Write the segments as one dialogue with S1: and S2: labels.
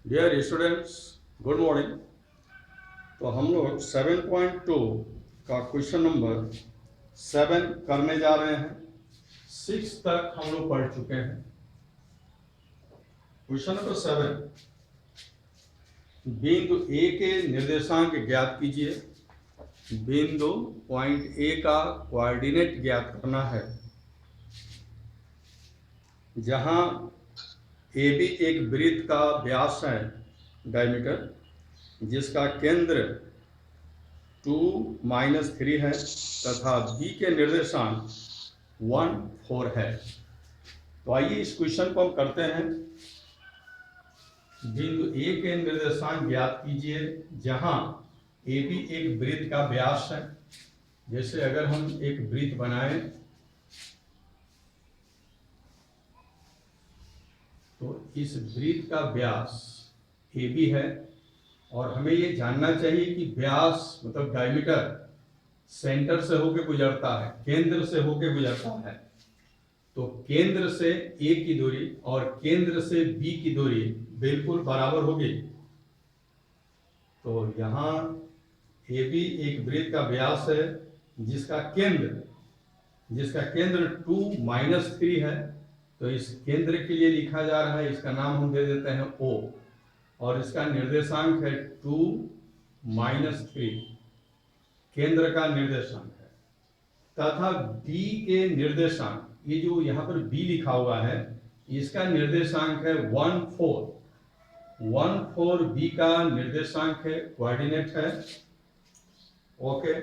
S1: Dear students, good morning. तो हम लोग 7.2 का क्वेश्चन नंबर 7 करने जा रहे हैं। 6 तक हम लोग पढ़ चुके हैं। क्वेश्चन नंबर 7, बिंदु ए के निर्देशांक ज्ञात कीजिए। बिंदु पॉइंट ए का कोऑर्डिनेट ज्ञात करना है, जहां ए बी एक वृत्त का व्यास है, डायमीटर, जिसका केंद्र 2-3 है तथा बी के निर्देशांक 1-4 है। तो आइए इस क्वेश्चन को हम करते हैं। बिंदु ए के निर्देशांक ज्ञात कीजिए, जहां ए बी एक वृत्त का व्यास है। जैसे अगर हम एक वृत्त बनाएं तो इस वृत्त का व्यास ए बी है, और हमें ये जानना चाहिए कि व्यास मतलब डायमीटर सेंटर से होकर गुजरता है, केंद्र से होकर गुजरता है। तो केंद्र से ए की दूरी और केंद्र से बी की दूरी बिल्कुल बराबर होगी। तो यहां ए बी एक वृत्त का व्यास है, जिसका केंद्र 2-3 है। तो इस केंद्र के लिए लिखा जा रहा है, इसका नाम हम दे देते हैं O, और इसका निर्देशांक है 2-3, केंद्र का निर्देशांक है। तथा बी के निर्देशांक, ये जो यहाँ पर बी लिखा हुआ है, इसका निर्देशांक है 1-4 बी का निर्देशांक है, कोऑर्डिनेट है। ओके,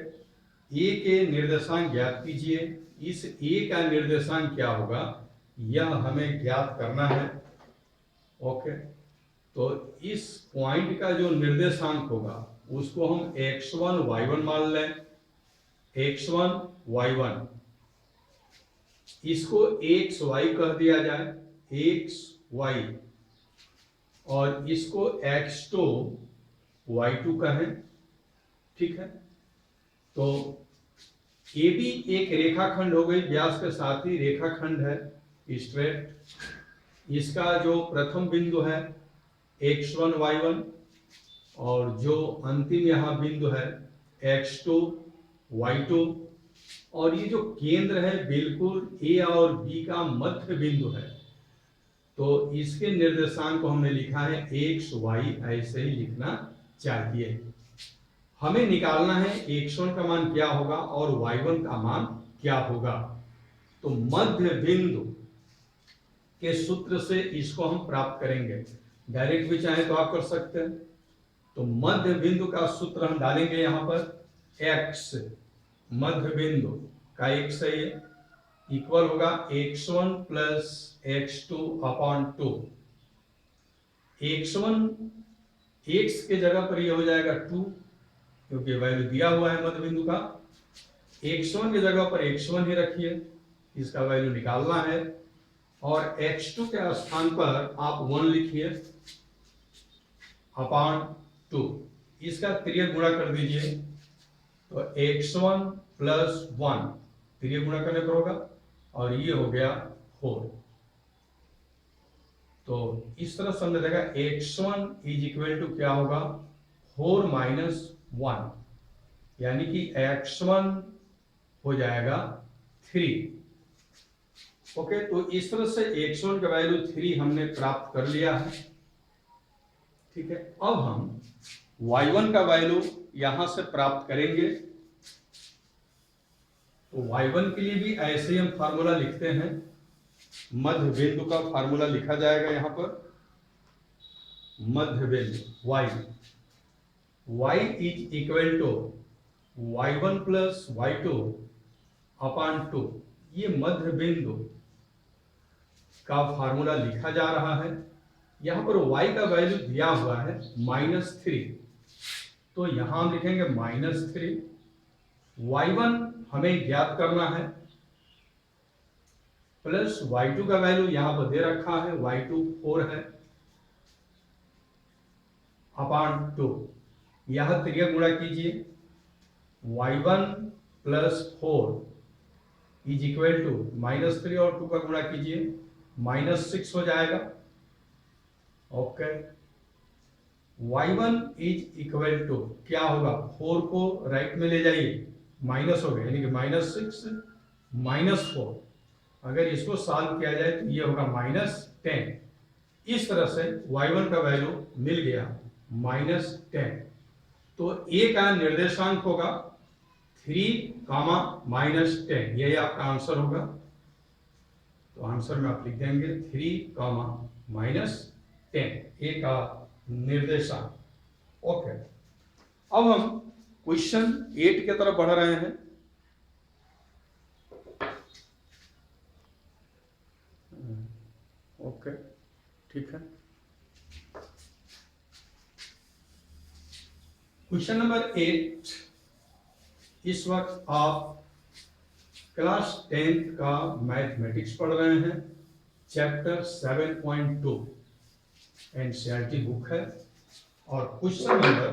S1: ए के निर्देशांक ज्ञात कीजिए। इस ए का निर्देशांक क्या होगा, यह हमें ज्ञात करना है। ओके, तो इस पॉइंट का जो निर्देशांक होगा उसको हम x1 y1 मान लें। x1 y1, इसको xy कह दिया जाए, xy, और इसको x2 y2 कहें। ठीक है, तो ए बी एक रेखाखंड हो गई, व्यास के साथ ही रेखाखंड है, स्ट्रेट। इसका जो प्रथम बिंदु है x1 y1, और जो अंतिम यहाँ बिंदु है x2 y2, और ये जो केंद्र है बिल्कुल ए और बी का मध्य बिंदु है। तो इसके निर्देशांक को हमने लिखा है x y, ऐसे ही लिखना चाहिए। हमें निकालना है x1 का मान क्या होगा और y1 का मान क्या होगा। तो मध्य बिंदु के सूत्र से इसको हम प्राप्त करेंगे। डायरेक्ट भी चाहे तो आप कर सकते हैं। तो मध्य बिंदु का सूत्र हम डालेंगे यहां पर, x, मध्य बिंदु का x है, ये इक्वल होगा x1 plus x2 upon 2। x1 x के जगह पर ये हो जाएगा 2, क्योंकि वैल्यू दिया हुआ है मध्य बिंदु का। x1 की जगह पर x1 ही रखिए, इसका वैल्यू निकालना है, और x2 के स्थान पर आप 1 लिखिए अपॉन 2। इसका त्रियक गुणा कर दीजिए, तो x1 प्लस 1 त्रियक गुणा करने पर होगा, और ये हो गया 4। तो इस तरह से हमने देखा x1 इज इक्वल टू क्या होगा, 4 माइनस 1, यानी कि x1 हो जाएगा 3। ओके, तो इस तरह से x1 का वैल्यू 3 हमने प्राप्त कर लिया है। ठीक है, अब हम y1 का वैल्यू यहां से प्राप्त करेंगे। तो y1 के लिए भी ऐसे ही हम फार्मूला लिखते हैं। मध्य बिंदु का फार्मूला लिखा जाएगा यहां पर, मध्य बिंदु y is equal to y1 plus y2 upon 2। ये मध्य बिंदु का फार्मूला लिखा जा रहा है। यहां पर y का वैल्यू दिया हुआ है -3, तो यहां हम लिखेंगे -3। y1 हमें ज्ञात करना है, प्लस y2 का वैल्यू यहां पर दे रखा है, y2 4 है, अपॉन 2। यह त्रियक गुणा कीजिए, y1 plus 4 is equal to -3 और 2 का गुणा कीजिए, -6 हो जाएगा। Okay, y1 is equal to क्या होगा, 4 को राइट में ले जाइए, माइनस हो गया, यानी कि -6 -4। अगर इसको सॉल्व किया जाए तो ये होगा -10। इस तरह से y1 का वैल्यू मिल गया -10। तो a का निर्देशांक होगा 3, -10, यही आपका आंसर होगा। तो आंसर में आप लिख देंगे 3, -10, a का निर्देशांक। ओके, अब हम क्वेश्चन 8 की तरफ बढ़ रहे हैं। ओके, ठीक है। क्वेश्चन नंबर 8, इस वक्त आप क्लास 10th का मैथमेटिक्स पढ़ रहे हैं, चैप्टर 7.2 एनसीईआरटी बुक है, और क्वेश्चन नंबर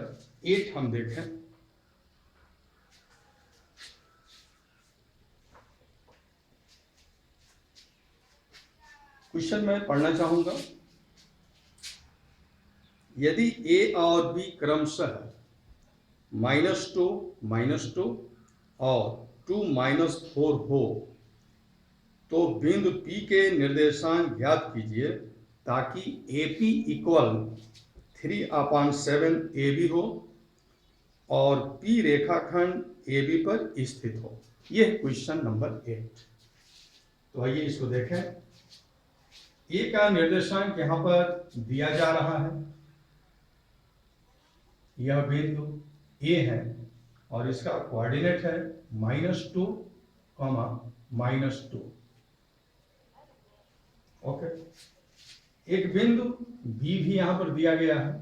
S1: 8 हम देखें। क्वेश्चन मैं पढ़ना चाहूंगा। यदि a और b क्रमशः -2, -2 और 2, -4 हो तो बिंदु P के निर्देशांक ज्ञात कीजिए ताकि AP इक्वल 3/7 AB हो और P रेखाखंड AB पर स्थित हो। यह क्वेश्चन नंबर 8। तो आइए इसको देखें। A का निर्देशांक यहां पर दिया जा रहा है, यह बिंदु A है और इसका कोऑर्डिनेट है -2, -2। ओके, एक बिंदु B भी यहां पर दिया गया है,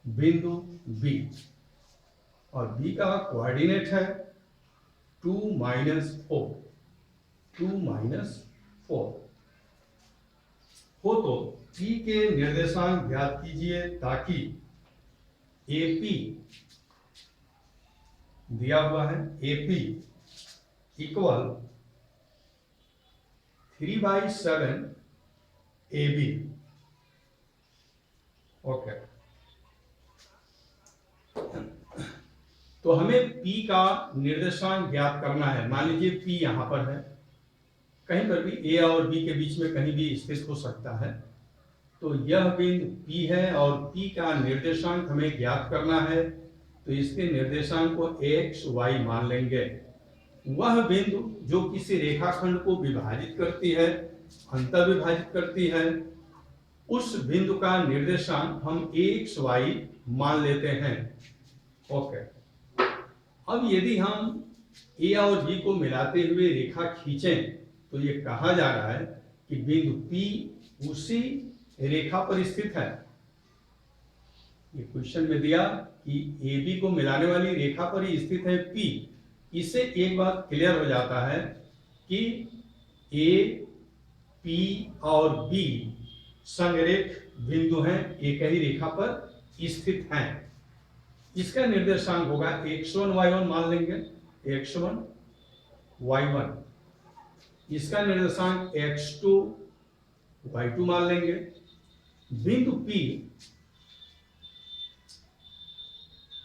S1: बिंदु B, और B का कोऑर्डिनेट है 2, -4, 2, -4 हो तो P के निर्देशांक ज्ञात कीजिए ताकि AP दिया हुआ है, AP इक्वल 3/7 AB। ओके, तो हमें P का निर्देशांक ज्ञात करना है। मान लीजिए P यहां पर है, कहीं पर भी A और B के बीच में कहीं भी स्थित हो सकता है। तो यह बिंदु P है और P का निर्देशांक हमें ज्ञात करना है, तो इसके निर्देशांक को x, y मान लेंगे। वह बिंदु जो किसी रेखाखंड को विभाजित करती है, अंतर विभाजित करती है, उस बिंदु का निर्देशांक हम x, y मान लेते हैं। ओके, अब यदि हम A और B को मिलाते हुए रेखा खींचें तो ये कहा जा रहा है कि बिंदु P उसी रेखा पर स्थित है। ये क्वेश्चन में दिया कि AB को मिलाने वाली रेखा पर ही स्थित है P। इससे एक बात क्लियर हो जाता है कि A, P और B संरेख बिंदु हैं, एक ही रेखा पर स्थित हैं। इसका निर्देशांक होगा x1, y1 मान लेंगे, x1, y1। इसका निर्देशांक x2, y2 मान लेंगे। बिंदु P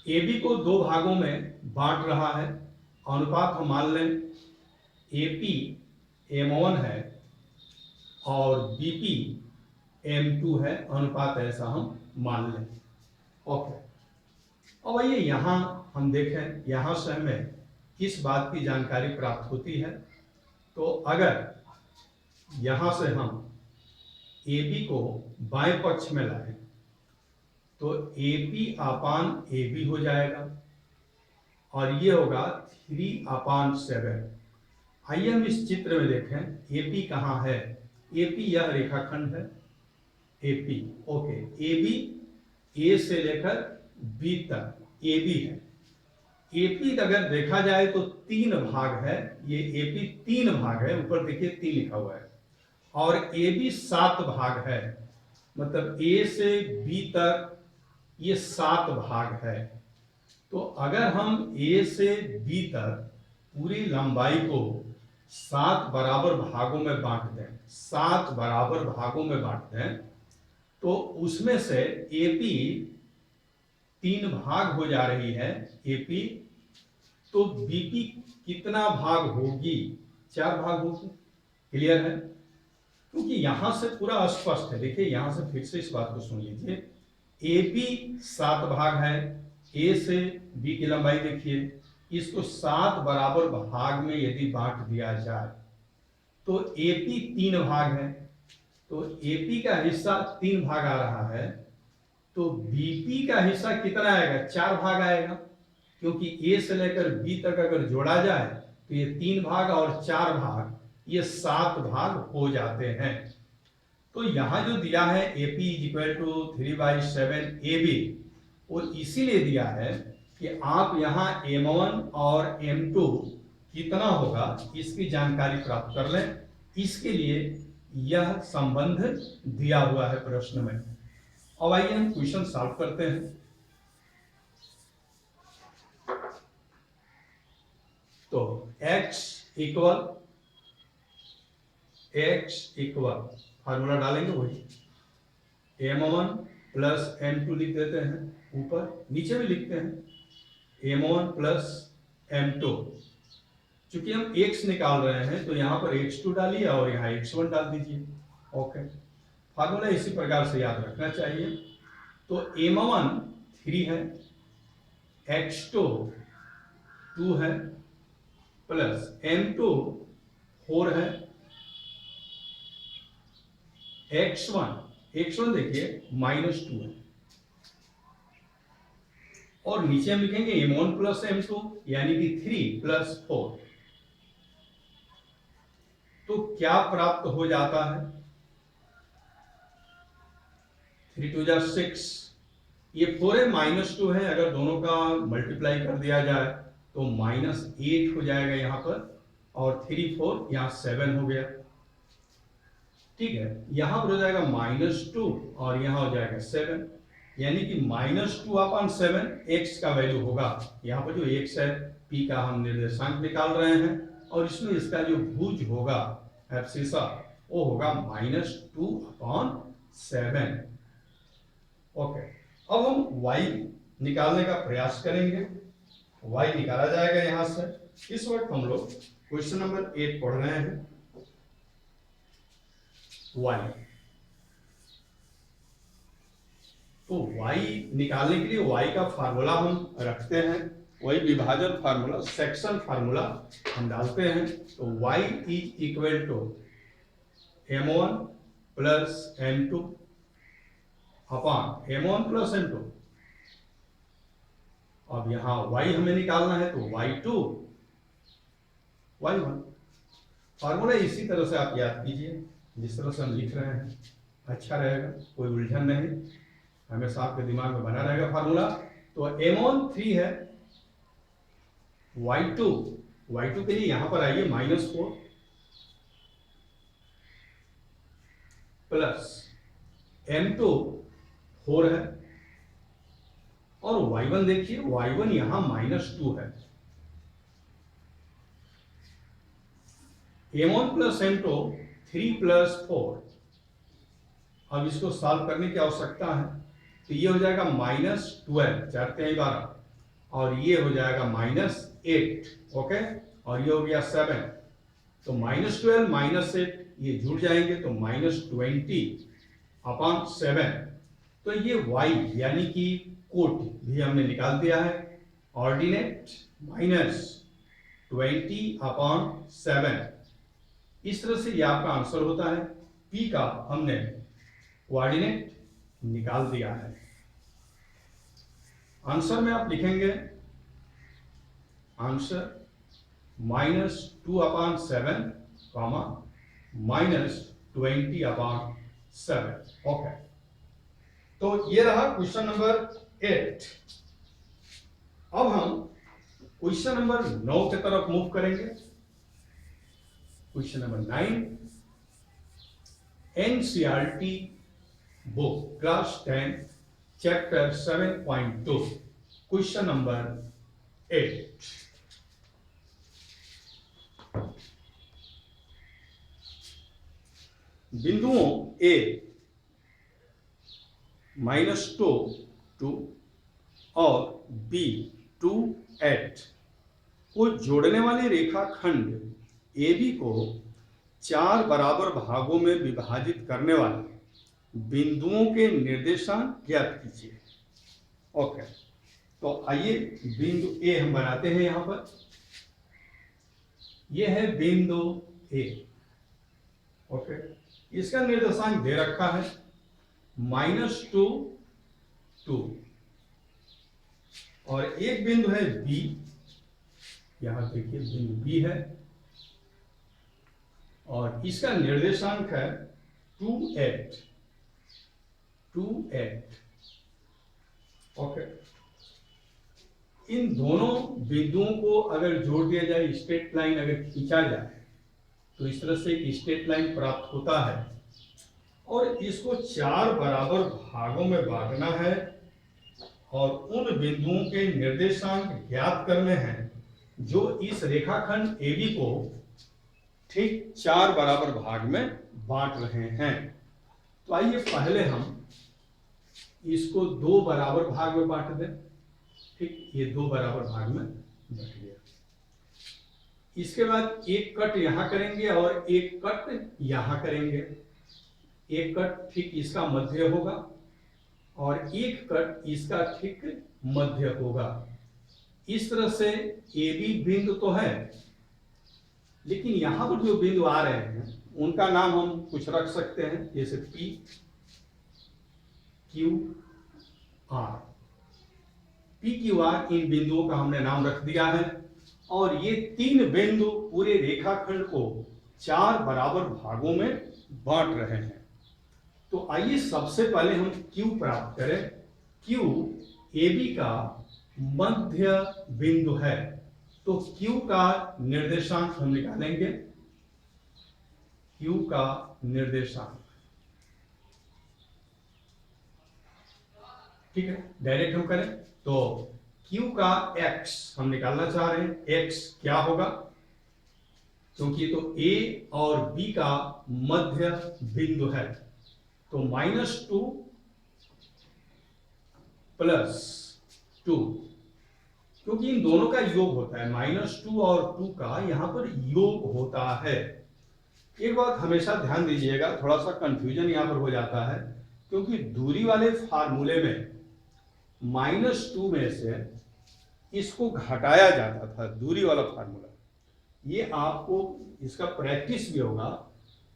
S1: AB को दो भागों में बांट रहा है, अनुपात हम मान लें AP M1 है और BP M2 है, अनुपात ऐसा हम मान लें। ओके, अब आइए यहाँ हम देखें, यहाँ से हमें किस बात की जानकारी प्राप्त होती है। तो अगर यहाँ से हम AB को बाएं पक्ष में लाएं तो AP/AB हो जाएगा और ये होगा 3/7। आइए हम इस चित्र में देखें AP कहाँ है। AP यह रेखाखंड है AP। ओके, AB A से लेकर B तक AB है। AP अगर देखा जाए तो 3 भाग है, ये AP 3 भाग है, ऊपर देखिए 3 लिखा हुआ है, और AB 7 भाग है, मतलब A से B तक ये 7 भाग है। तो अगर हम A से B तक पूरी लंबाई को 7 बराबर भागों में बांट दें, 7 बराबर भागों में बांट दें, तो उसमें से एपी 3 भाग हो जा रही है एपी, तो बीपी कितना भाग होगी? 4 भाग होगी। क्लियर है? क्योंकि यहां से पूरा स्पष्ट है। देखिए यहां से फिर से इस बात को सुन लीजिए, एपी 7 भाग है। ए से बी की लंबाई देखिए, इसको 7 बराबर भाग में यदि बांट दिया जाए तो एपी 3 भाग है, तो एपी का हिस्सा 3 भाग आ रहा है, तो बीपी का हिस्सा कितना आएगा? 4 भाग आएगा। क्योंकि ए से लेकर बी तक अगर जोड़ा जाए तो ये 3 भाग और 4 भाग, ये 7 भाग हो जाते हैं। तो यहां जो दिया है AP is equal to 3/7 AB, वो इसीलिए दिया है कि आप यहां M1 और M2 कितना होगा इसकी जानकारी प्राप्त कर लें। इसके लिए यह संबंध दिया हुआ है प्रश्न में। अब आइए हम क्वेश्चन सॉल्व करते हैं। तो x इक्वल फार्मूला डालेंगे वही, M1 प्लस M2 लिख देते हैं, ऊपर नीचे भी लिखते हैं M1 प्लस M2। चूंकि हम x निकाल रहे हैं तो यहां पर x2 डालिए और यहां x1 डाल दीजिए। ओके, फार्मूला इसी प्रकार से याद रखना चाहिए। तो M1 3 है, x2 2 है, प्लस M2 4 है, x1 देखिए -2 है, और नीचे हम लिखेंगे M1 प्लस M2 यानी कि 3 प्लस 4। तो क्या प्राप्त हो जाता है? 3 2 जा 6, ये 4 है, -2 है, अगर दोनों का मल्टीप्लाई कर दिया जाए तो -8 हो जाएगा यहां पर, और 3 4 यहां 7 हो गया। ठीक है, यहां पर हो जाएगा -2 और यहां हो जाएगा 7, यानी कि -2/7 x का वैल्यू होगा। यहां पर जो x है p का हम निर्देशांक निकाल रहे हैं, और इसमें इसका जो भुज होगा एब्सिसा वो होगा -2/7। ओके, अब हम y निकालने का प्रयास करेंगे। y निकाला जाएगा यहां से। इस वक्त हम लोग क्वेश्चन नंबर 8 पढ़ रहे हैं। y, तो y निकालने के लिए y का फार्मूला हम रखते हैं, वही विभाजन फार्मूला, सेक्शन फार्मूला हम डालते हैं। तो y is equal to m1 plus m2 upon m1 plus m2। अब यहां y हमें निकालना है, तो y2 y1। फार्मूला इसी तरह से आप याद कीजिए जिस तरह से हम लिख रहे हैं, अच्छा रहेगा, कोई उलझन नहीं, हमेशा आपके दिमाग में बना रहेगा फार्मूला। तो m1 3 है, y2 के लिए यहां पर आइए -4 प्लस m2 4 है, और y1 देखिए, y1 यहां -2 है। m1 plus m2 3 plus 4। अब इसको सॉल्व करने की आवश्यकता है, तो ये हो जाएगा -12, 4 3 12, और ये हो जाएगा -8। ओके, और ये हो गया 7, तो -12 -8 ये जुड़ जाएंगे तो -20/7। तो ये y यानी कि कोटि भी हमने निकाल दिया है, ऑर्डिनेट -20/7। इस तरह से ये आपका आंसर होता है। p का हमने कोऑर्डिनेट निकाल दिया है। आंसर में आप लिखेंगे आंसर -2/7, -20/7। ओके, तो ये रहा क्वेश्चन नंबर 8। अब हम क्वेश्चन नंबर 9 की तरफ मूव करेंगे। Question number 9, NCERT book class 10 chapter 7.2, question number 8। बिंदुओं A -2 और B 2 8 को जोड़ने वाले रेखाखंड AB को 4 बराबर भागों में विभाजित करने वाले बिंदुओं के निर्देशांक ज्ञात कीजिए। ओके, तो आइए बिंदु ए हम बनाते हैं। यहां पर यह है बिंदु ए। ओके, इसका निर्देशांक दे रखा है -2 2 और एक बिंदु है बी, यहां देखिए बिंदु बी है और इसका निर्देशांक है 2 8 2 8। ओके, इन दोनों बिंदुओं को अगर जोड़ दिया जाए, स्ट्रेट लाइन अगर खींचा जाए तो इस तरह से एक स्ट्रेट लाइन प्राप्त होता है और इसको 4 बराबर भागों में बांटना है और उन बिंदुओं के निर्देशांक ज्ञात करने हैं जो इस रेखाखंड AB को ठीक 4 बराबर भाग में बांट रहे हैं। तो आइए पहले हम इसको 2 बराबर भाग में बांट दें। ठीक, ये 2 बराबर भाग में बट गया। इसके बाद एक कट यहां करेंगे और एक कट यहां करेंगे। एक कट ठीक इसका मध्य होगा और एक कट इसका ठीक मध्य होगा। इस तरह से AB बिंदु तो है, लेकिन यहां पर जो बिंदु आ रहे हैं उनका नाम हम कुछ रख सकते हैं, जैसे P Q R। P Q R इन बिंदुओं का हमने नाम रख दिया है और ये 3 बिंदु पूरे रेखाखंड को 4 बराबर भागों में बांट रहे हैं। तो आइए सबसे पहले हम Q प्राप्त करें। Q AB का मध्य बिंदु है, तो Q का निर्देशांक हम निकालेंगे। Q का निर्देशांक, ठीक है, डायरेक्ट हम करें तो Q का X हम निकालना चाह रहे हैं। X क्या होगा, क्योंकि तो A और B का मध्य बिंदु है, तो -2 + 2, क्योंकि इन दोनों का योग होता है। -2 और 2 का यहां पर योग होता है। एक बात हमेशा ध्यान दीजिएगा, थोड़ा सा कंफ्यूजन यहां पर हो जाता है, क्योंकि दूरी वाले फार्मूले में -2 में से इसको घटाया जाता था, दूरी वाला फार्मूला। ये आपको इसका प्रैक्टिस भी होगा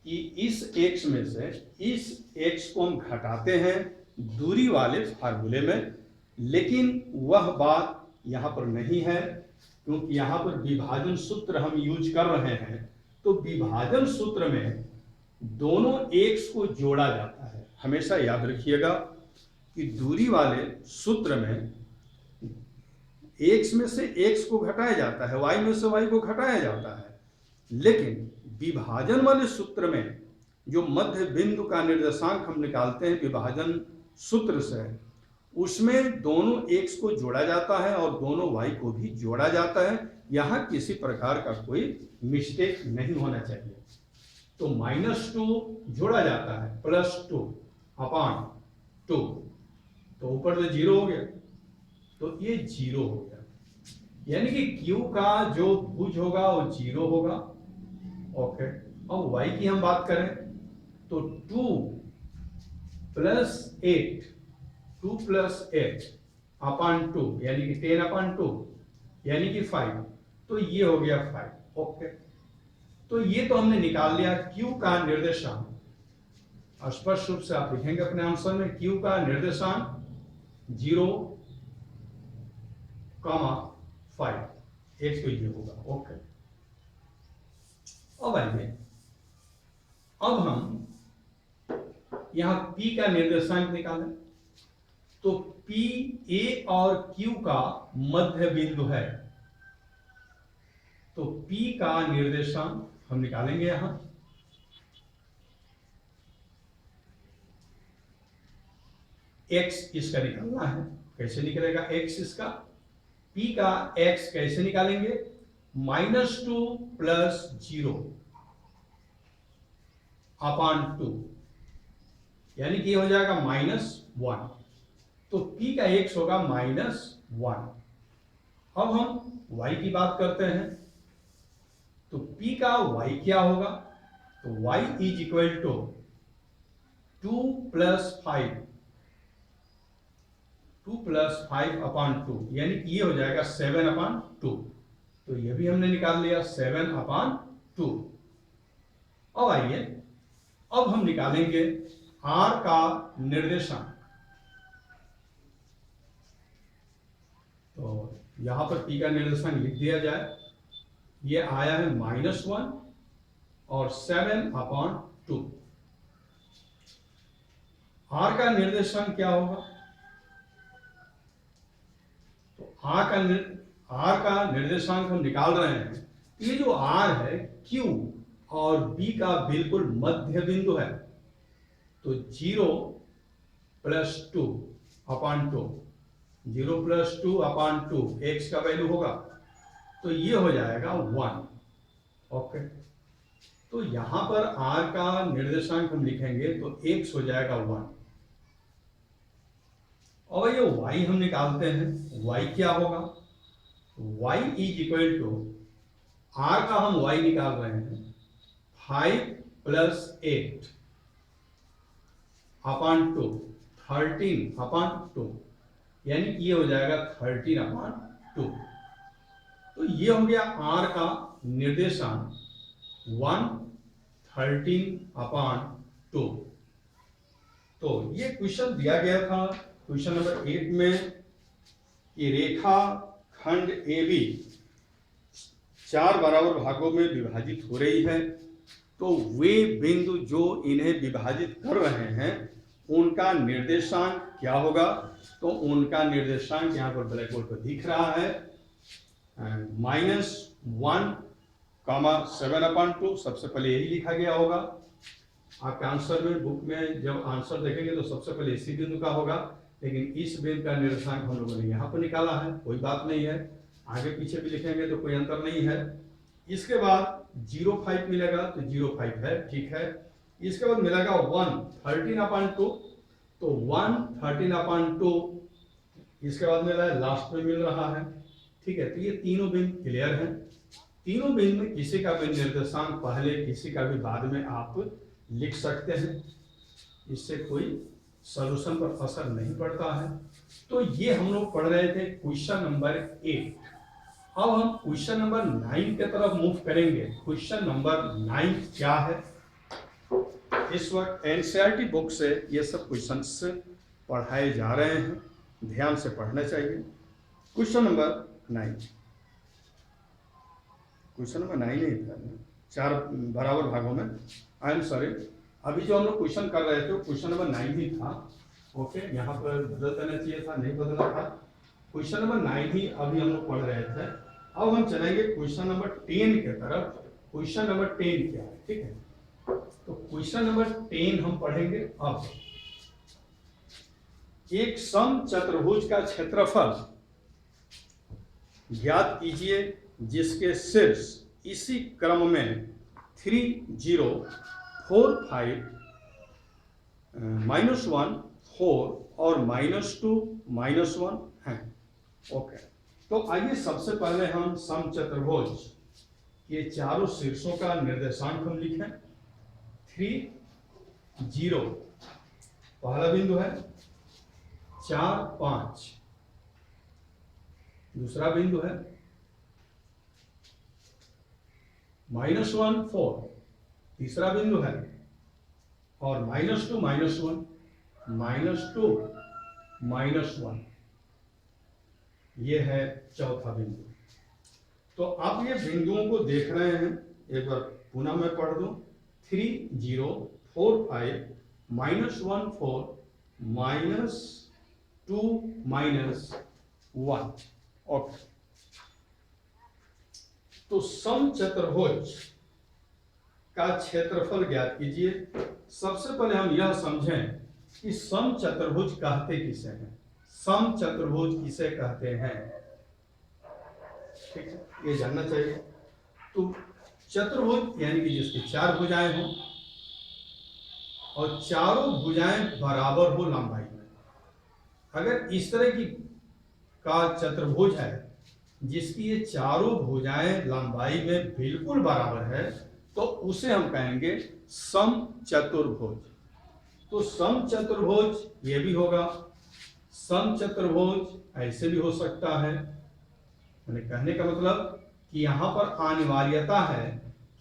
S1: कि इस x में से इस x को हम घटाते हैं दूरी वाले फार्मूले में, लेकिन वह बात यहां पर नहीं है, क्योंकि यहां पर विभाजन सूत्र हम यूज कर रहे हैं। तो विभाजन सूत्र में दोनों x को जोड़ा जाता है। हमेशा याद रखिएगा कि दूरी वाले सूत्र में x में से x को घटाया जाता है, y में से y को घटाया जाता है, लेकिन विभाजन वाले सूत्र में जो मध्य बिंदु का निर्देशांक हम निकालते हैं विभाजन सूत्र से, उसमें दोनों x को जोड़ा जाता है और दोनों y को भी जोड़ा जाता है। यहां किसी प्रकार का कोई मिस्टेक नहीं होना चाहिए। तो -2 जोड़ा जाता है +2 / 2, तो ऊपर तो 0 हो गया, तो ये 0 हो गया, यानी कि Q का जो भुज होगा वो 0 होगा। ओके, अब y की हम बात करें तो 2 + 8 / 2 यानी कि 10/2 यानी कि 5, तो ये हो गया 5। ओके, तो ये तो हमने निकाल लिया Q का निर्देशांक। स्पष्ट रूप से आप लिखेंगे अपने आंसर में Q का निर्देशांक 0, 5, एक तो ये होगा। ओके, अब आइए, अब हम यहां P का निर्देशांक निकालें। तो P A और Q का मध्य बिंदु है, तो P का निर्देशांक हम निकालेंगे। यहां X इसका निकालना है। कैसे निकलेगा X इसका? P का X कैसे निकालेंगे? -2 + 0 / 2, यानी कि हो जाएगा 1। तो p का x होगा -1। अब हम y की बात करते हैं, तो p का y क्या होगा? तो y इज इक्वल टू 2 + 5, 2 + 5/2, यानी कि ये हो जाएगा 7/2। तो ये भी हमने निकाल लिया 7/2। अब आइए, अब हम निकालेंगे r का निर्देशांक। तो यहां पर p का निर्देशांक लिख दिया जाए, ये आया है -1 और 7/2। r का निर्देशांक क्या होगा? तो r का निर्देशांक हम निकाल रहे हैं। ये जो r है q और b का बिल्कुल मध्य बिंदु है, तो 0 + 2/2, 0 + 2/2 x का वैल्यू होगा, तो ये हो जाएगा 1। ओके, तो यहां पर r का निर्देशांक हम लिखेंगे तो x हो जाएगा 1। और ये y हम निकालते हैं, y क्या होगा? y is equal to, r का हम y निकाल रहे हैं 5 + 8/2, 13/2, यानी कि ये हो जाएगा 13/2। तो ये हो गया r का निर्देशांक 1, 13/2। तो ये क्वेश्चन दिया गया था क्वेश्चन नंबर 8 में कि रेखा खंड AB 4 बराबर भागों में विभाजित हो रही है, तो वे बिंदु जो इन्हें विभाजित कर रहे हैं उनका निर्देशांक क्या होगा? तो उनका निर्देशांक यहाँ पर ब्लैक बोर्ड पर दिख रहा है, -1, 7/2। सबसे पहले यही लिखा गया होगा। आपके आंसर में, बुक में जब आंसर देखेंगे तो सबसे पहले इसी बिंदु का होगा, लेकिन इस बिंदु का निर्देशांक हम लोगों ने यहाँ पर निकाला है, कोई बात नहीं है। आगे पीछे भी लिखेंगे तो कोई अंतर नहीं है। इसके बाद 0,5 मिलेगा, तो 0,5 है, ठीक है। इसके बाद मिलेगा 1, 13/2, तो 1, 13/2 इसके बाद मिला है, लास्ट में मिल रहा है, ठीक है। तो ये तीनों बिंदु क्लियर हैं। तीनों बिंदु में किसी का भी निर्देशांक पहले, किसी का भी बाद में आप लिख सकते हैं, इससे कोई सॉल्यूशन पर असर नहीं पड़ता है। तो ये हम लोग पढ़ रहे थे क्वेश्चन नंबर 8। अब हम क्वेश्चन नंबर 9 की तरफ मूव करेंगे। क्वेश्चन नंबर 9 क्या है? इस वक्त एनसीईआरटी बुक से ये सब क्वेश्चंस पढ़ाए जा रहे हैं, ध्यान से पढ़ना चाहिए। क्वेश्चन नंबर 9, क्वेश्चन नंबर 9 नहीं था, 4 बराबर भागों में, आई एम सॉरी। अभी जो हम लोग क्वेश्चन कर रहे थे क्वेश्चन नंबर 9 ही था। ओके, यहाँ पर बदल देना चाहिए था, नहीं बदला था। क्वेश्चन नंबर 9 ही अभी हम लोग पढ़ रहे थे। अब हम चलेंगे क्वेश्चन नंबर 10 की तरफ। क्वेश्चन नंबर 10 क्या है, ठीक है। तो क्वेश्चन नंबर 10 हम पढ़ेंगे। अब एक समचतुर्भुज का क्षेत्रफल ज्ञात कीजिए जिसके शीर्ष इसी क्रम में 3, 0, 4, 5, -1, 4 और -2, -1 हैं। ओके, तो आइए सबसे पहले हम समचतुर्भुज ये चारों शीर्षों का निर्देशांक हम लिखें। 3, 0 पहला बिंदु है, 4, 5 दूसरा बिंदु है, -1, 4 तीसरा बिंदु है, और -2, -1, -2, -1 ये है चौथा बिंदु। तो आप ये बिंदुओं को देख रहे हैं, एक बार पुनः मैं पढ़ दूं। 3, 0, 4, 5, -1, 4, -2, -1। ओके, तो समचतुर्भुज का क्षेत्रफल ज्ञात कीजिए। सबसे पहले हम यह समझें कि समचतुर्भुज कहते किसे हैं, समचतुर्भुज किसे कहते हैं, ठीक है, ये जानना चाहिए। तो चतुर्भुज यानी कि जिसकी 4 भुजाएं हों और चारों भुजाएं बराबर हो लंबाई में, अगर इस तरह की का चतुर्भुज है जिसकी ये चारों भुजाएं लंबाई में बिल्कुल बराबर है, तो उसे हम कहेंगे समचतुर्भुज। तो समचतुर्भुज ये भी होगा, समचतुर्भुज ऐसे भी हो सकता है। मैंने कहने का मतलब कि यहां पर अनिवार्यता है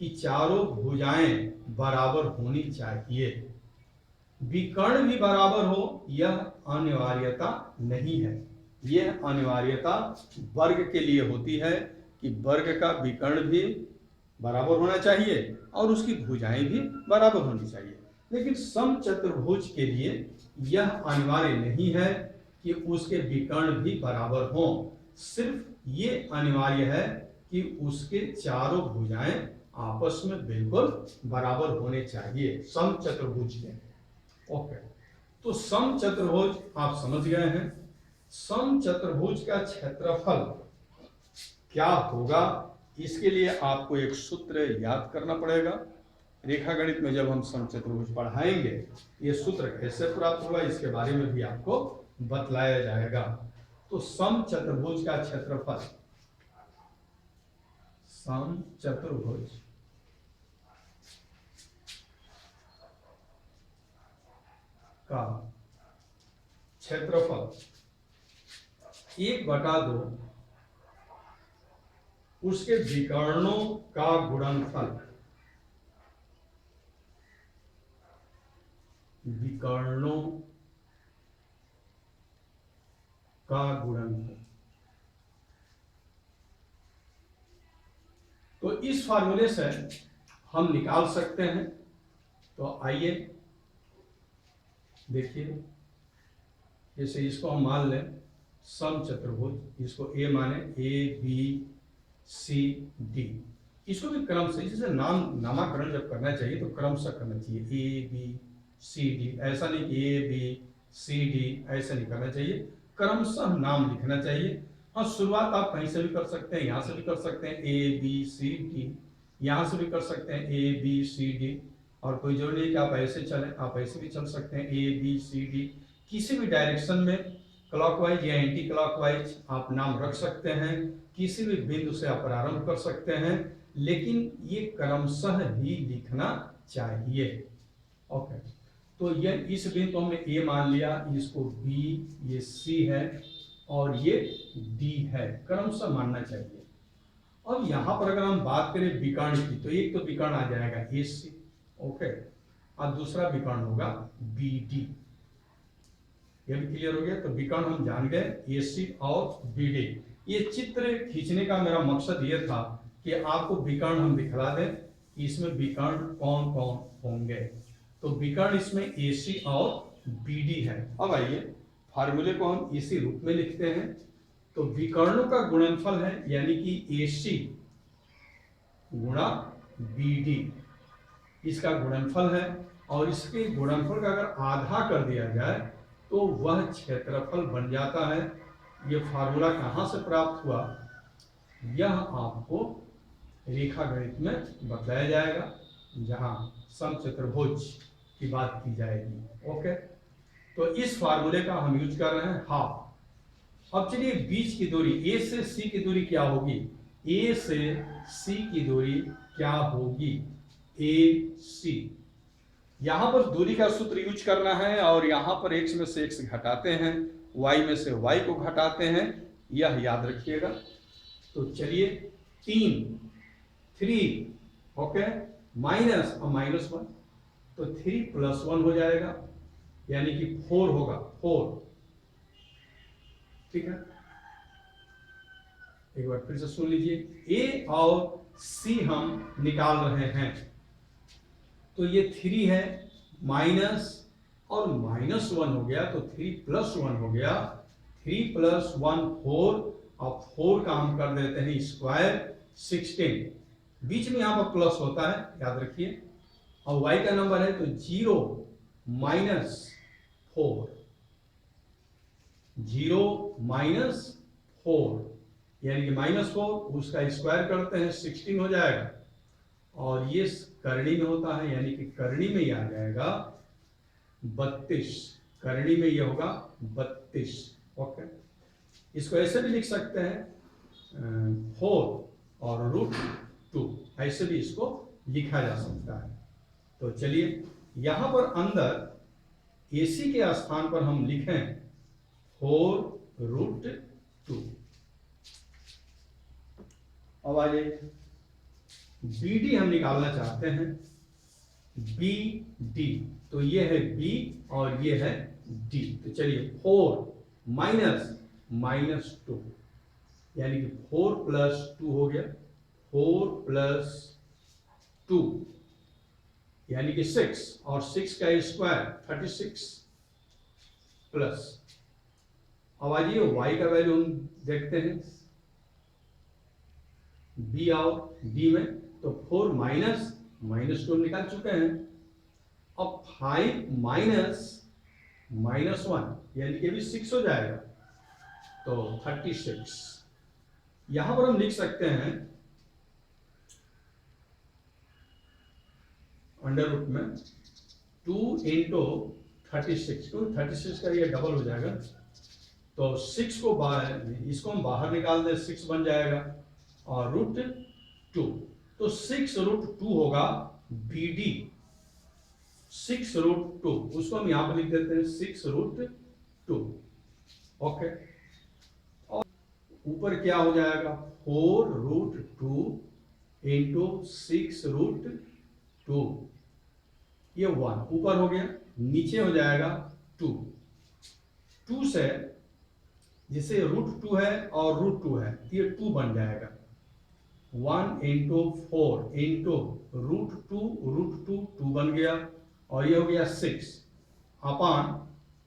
S1: कि चारों भुजाएं बराबर होनी चाहिए। विकर्ण भी बराबर हो यह अनिवार्यता नहीं है। यह अनिवार्यता वर्ग के लिए होती है कि वर्ग का विकर्ण भी बराबर होना चाहिए और उसकी भुजाएं भी बराबर होनी चाहिए। लेकिन समचतुर्भुज के लिए यह अनिवार्य नहीं है कि उसके विकर्ण भी बराबर हों। सिर्फ ये अनिवार्य है कि उसके चारों भुजाएं आपस में बिल्कुल बराबर होने चाहिए समचतुर्भुज के। ओके, तो समचतुर्भुज आप समझ गए हैं। समचतुर्भुज का क्षेत्रफल क्या होगा, इसके लिए आपको एक सूत्र याद करना पड़ेगा। रेखागणित में जब हम समचतुर्भुज पढ़ाएंगे ये सूत्र कैसे प्राप्त होगा इसके बारे में भी आपको बतलाया जाएगा। तो समचतुर्भुज का क्षेत्रफल, समचतुर्भुज का क्षेत्रफल 1/2 उसके विकर्णों का गुणनफल, विकर्णों का गुणनफल। तो इस फार्मूले से हम निकाल सकते हैं। तो आइए देखिए, जैसे इसको हम मान लें समचतुर्भुज, इसको ए माने, ए बी सी डी। इसको भी क्रम से, जैसे नामकरण जब करना चाहिए तो क्रम से करना चाहिए, ए बी सी डी। ऐसा नहीं कि ए बी सी डी, ऐसा नहीं करना चाहिए, क्रमशः नाम लिखना चाहिए। हाँ, शुरुआत आप कहीं से भी कर सकते हैं, यहाँ से भी कर सकते हैं ए बी सी डी, यहाँ से भी कर सकते हैं ए बी सी डी, और कोई जरूरी नहीं कि आप ऐसे चलें, आप ऐसे भी चल सकते हैं ए बी सी डी। किसी भी डायरेक्शन में क्लॉकवाइज या एंटी क्लॉकवाइज आप नाम रख सकते हैं, किसी भी बिंदु से आप प्रारंभ कर सकते हैं, लेकिन ये क्रमशः ही लिखना चाहिए। ओके, तो ये इस बिंदु हमने ए मान लिया, इसको बी, ये सी है और ये डी है, क्रमशः मानना चाहिए। अब यहां पर अगर हम बात करें विकर्ण की, तो एक तो विकर्ण आ जाएगा ए सी, ओके, और दूसरा विकर्ण होगा बी डी। ये भी क्लियर हो गया। तो विकर्ण हम जान गए ए सी और बी डी। ये चित्र खींचने का मेरा मकसद ये था कि आपको विकर्ण हम दिखला दें कि इसमें विकर्ण कौन कौन होंगे। तो विकर्ण इसमें ए सी और बी डी है। अब आइए फार्मूले को हम इसी रूप में लिखते हैं। तो विकर्णों का गुणनफल है, यानी कि ए सी गुणा बी डी, इसका गुणनफल है, और इसके गुणनफल का अगर आधा कर दिया जाए तो वह क्षेत्रफल बन जाता है। यह फार्मूला कहां से प्राप्त हुआ, यह आपको रेखागणित में बताया जाएगा, जहां समचतुर्भुज की बात की जाएगी। ओके, तो इस फार्मूले का हम यूज कर रहे हैं हाफ। अब चलिए बीच की दूरी, ए से सी की दूरी क्या होगी, ए से सी की दूरी क्या होगी, ए सी। यहां पर दूरी का सूत्र यूज करना है, और यहां पर x में से x घटाते हैं, y में से y को घटाते हैं, यह याद रखिएगा। तो चलिए 3 ओके, माइनस और -1, तो 3 + 1 हो जाएगा, यानी कि 4 होगा, 4। ठीक है, एक बार फिर से सुन लीजिए, ए और सी हम निकाल रहे हैं। तो ये 3 है, माइनस और -1 हो गया, तो 3 + 1 हो गया, 3 + 1 4, और 4 का हम कर देते हैं स्क्वायर, 16। बीच में यहां पर प्लस होता है, याद रखिए, और y का नंबर है तो 0 - 4, 0 - 4, यानी कि -4, उसका स्क्वायर करते हैं 16 हो जाएगा, और ये करनी में होता है, यानी कि करनी में ही आ जाएगा 32, करणी में ये होगा 32। ओके, इसको ऐसे भी लिख सकते हैं 4 और √2, ऐसे भी इसको लिखा जा सकता है। तो चलिए यहां पर अंदर AC के स्थान पर हम लिखें 4√2। अब आ जाइए, BD हम निकालना चाहते हैं, BD, तो ये है B और ये है D। तो चलिए 4 माइनस 2, यानी कि 4 + 2 हो गया, 4 + 2 यानी कि 6, और 6 का स्क्वायर 36 प्लस, अब आइए y का वैल्यू हम देखते हैं, B आओ D में, तो 4 माइनस 2 निकाल चुके हैं। अब 5 -1 यानी कि भी 6 हो जाएगा, तो 36। यहां पर हम लिख सकते हैं √ में 2 × 36, क्योंकि 36 का ये डबल हो जाएगा, तो 6 को इसको हम बाहर निकाल दें, 6 बन जाएगा, और √2, तो 6√2 होगा BD। 6√2 उसको हम यहां पर लिख देते हैं 6√2। ओके, और ऊपर क्या हो जाएगा, 4√2 × 6√2, ये 1 ऊपर हो गया, नीचे हो जाएगा 2 से, जिसे √2 है और √2 है, ये 2 बन जाएगा, 1 × 4 × √2, 2 बन गया, और ये हो गया 6 अपॉन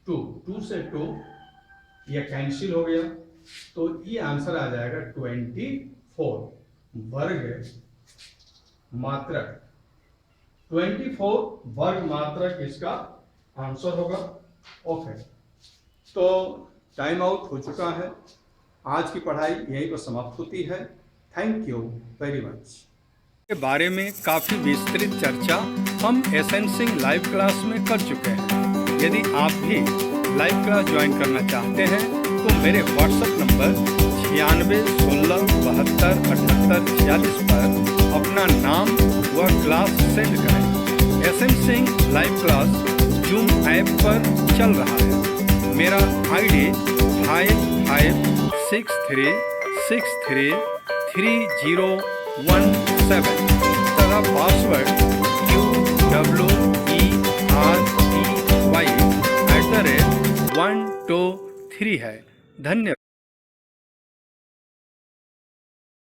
S1: 2 से 2 ये कैंसिल हो गया, तो ये आंसर आ जाएगा 24 वर्ग मात्रक। 24 वर्ग मात्रक इसका आंसर होगा। ओके, तो टाइम आउट हो चुका है, आज की पढ़ाई यहीं पर समाप्त होती है। Thank you very much. के बारे में काफ़ी विस्तृत चर्चा हम SN सिंह लाइव क्लास में कर चुके हैं। यदि आप भी लाइव क्लास ज्वाइन करना चाहते हैं तो मेरे व्हाट्सएप नंबर 96 16 72 78 46 पर अपना नाम व क्लास सेंड करें। SN Singh live class zoom app पर चल रहा है। मेरा ID 5563633017 तथा पासवर्ड QWERTY @123 है। धन्यवाद।